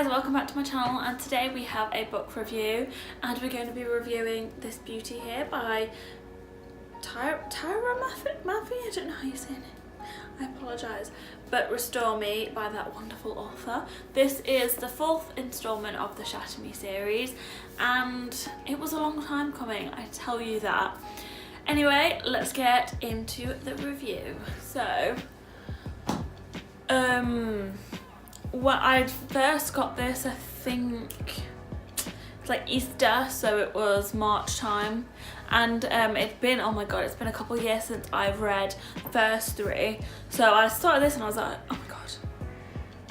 guys, welcome back to my channel, and today we have a book review and we're going to be reviewing this beauty here by Tyra Maffey? I don't know how you say it. I apologise. But Restore Me by that wonderful author. This is the 4th instalment of the Shatter Me series and it was a long time coming, I tell you that. Anyway, let's get into the review. So, well, I first got this, I think, it's like Easter, so it was March time, and it's been, oh my god, it's been a couple of years since I've read the first 3, so I started this and I was like, oh my god,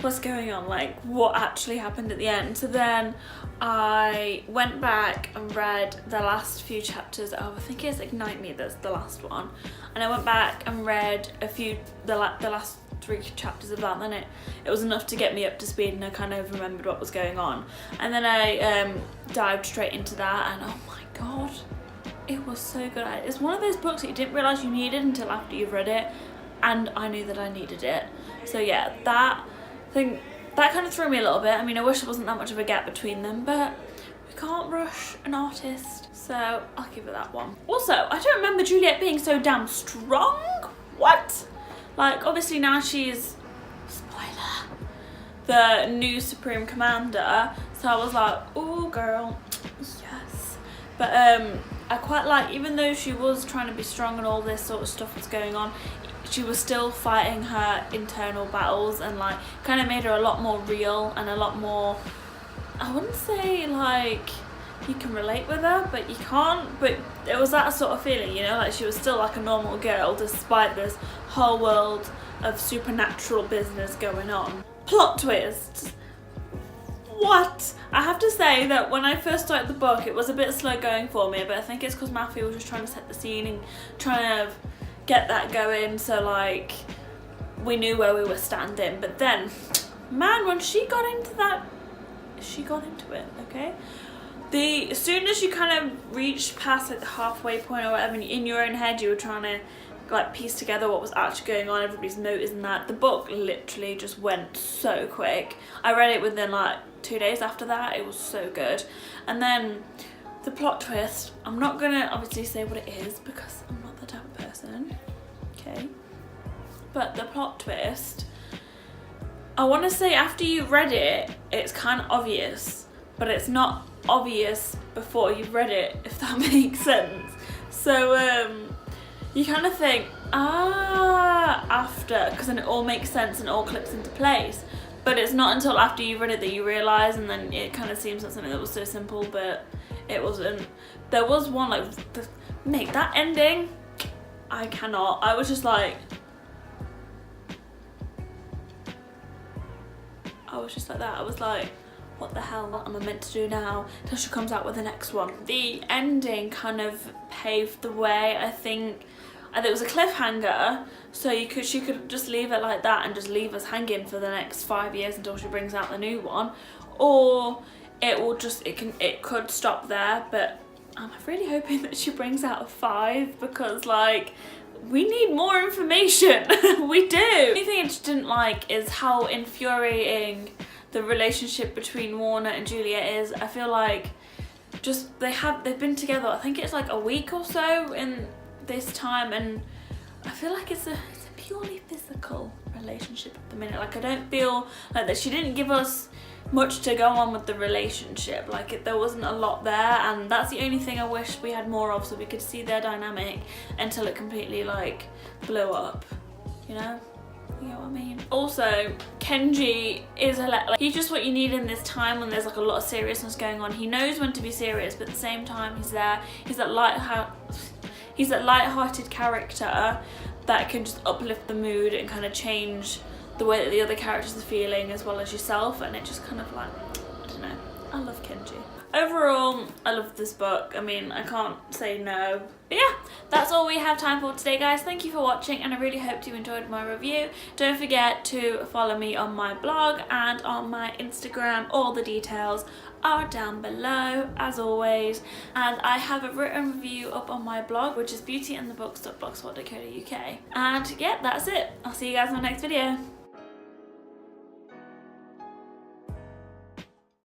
what's going on, like what actually happened at the end? So then I went back and read the last few chapters of, I think it's Ignite Me, that's the last one, and I went back and read the last 3 chapters of that, and then it was enough to get me up to speed and I kind of remembered what was going on, and then I dived straight into that, and oh my god, it was so good. It's one of those books that you didn't realise you needed until after you've read it, and I knew that I needed it. So yeah, that kind of threw me a little bit. I mean, I wish there wasn't that much of a gap between them, but we can't rush an artist, so I'll give it that one. Also, I don't remember Juliette being so damn strong. What? Like, obviously now she's, spoiler, the new Supreme Commander, so I was like, oh girl, yes. But I quite like, even though she was trying to be strong and all this sort of stuff was going on, she was still fighting her internal battles, and like kind of made her a lot more real and a lot more, I wouldn't say like you can relate with her, but you can't, but it was that sort of feeling, you know, like she was still like a normal girl despite this whole world of supernatural business going on. Plot twist. What? I have to say that when I first started the book it was a bit slow going for me, but I think it's because Maffey was just trying to set the scene and trying to get that going, so like we knew where we were standing. But then, man, when she got into that, she got into it, okay? As soon as you kind of reached past like the halfway point or whatever, in your own head you were trying to like piece together what was actually going on, everybody's notice and that. The book literally just went so quick. I read it within like 2 days after that. It was so good. And then the plot twist, I'm not gonna obviously say what it is because I'm not the type of person, okay? But the plot twist, I want to say after you read it, it's kind of obvious, but it's not obvious before you've read it, if that makes sense. So you kind of think, after, because then it all makes sense and it all clips into place, but it's not until after you've read it that you realise, and then it kind of seems like something that was so simple, but it wasn't. There was one, like, mate, that ending, I cannot, I was just like, that, I was like, what the hell am I meant to do now till she comes out with the next one? The ending kind of paved the way, I think. And it was a cliffhanger, so she could just leave it like that and just leave us hanging for the next 5 years until she brings out the new one, or it could stop there. But I'm really hoping that she brings out a 5, because like we need more information. We do. The only thing I just didn't like is how infuriating the relationship between Warner and Juliette is. I feel like just they've been together, I think it's like a week or so in this time, and I feel like it's a purely physical relationship at the minute. Like, I don't feel like that she didn't give us much to go on with the relationship. Like, there wasn't a lot there, and that's the only thing I wish we had more of, so we could see their dynamic until it completely like blew up, you know? You know what I mean? Also, Kenji is like, he's just what you need in this time when there's like a lot of seriousness going on. He knows when to be serious, but at the same time he's there. He's that light-hearted character that can just uplift the mood and kind of change the way that the other characters are feeling as well as yourself, and it just kind of like, I don't know, I love Kenji. Overall, I love this book. I mean, I can't say no. But yeah, that's all we have time for today, guys. Thank you for watching, and I really hope you enjoyed my review. Don't forget to follow me on my blog and on my Instagram. All the details are down below, as always. And I have a written review up on my blog, which is beautyandthebooks.blogspot.co.uk. And yeah, that's it. I'll see you guys in my next video.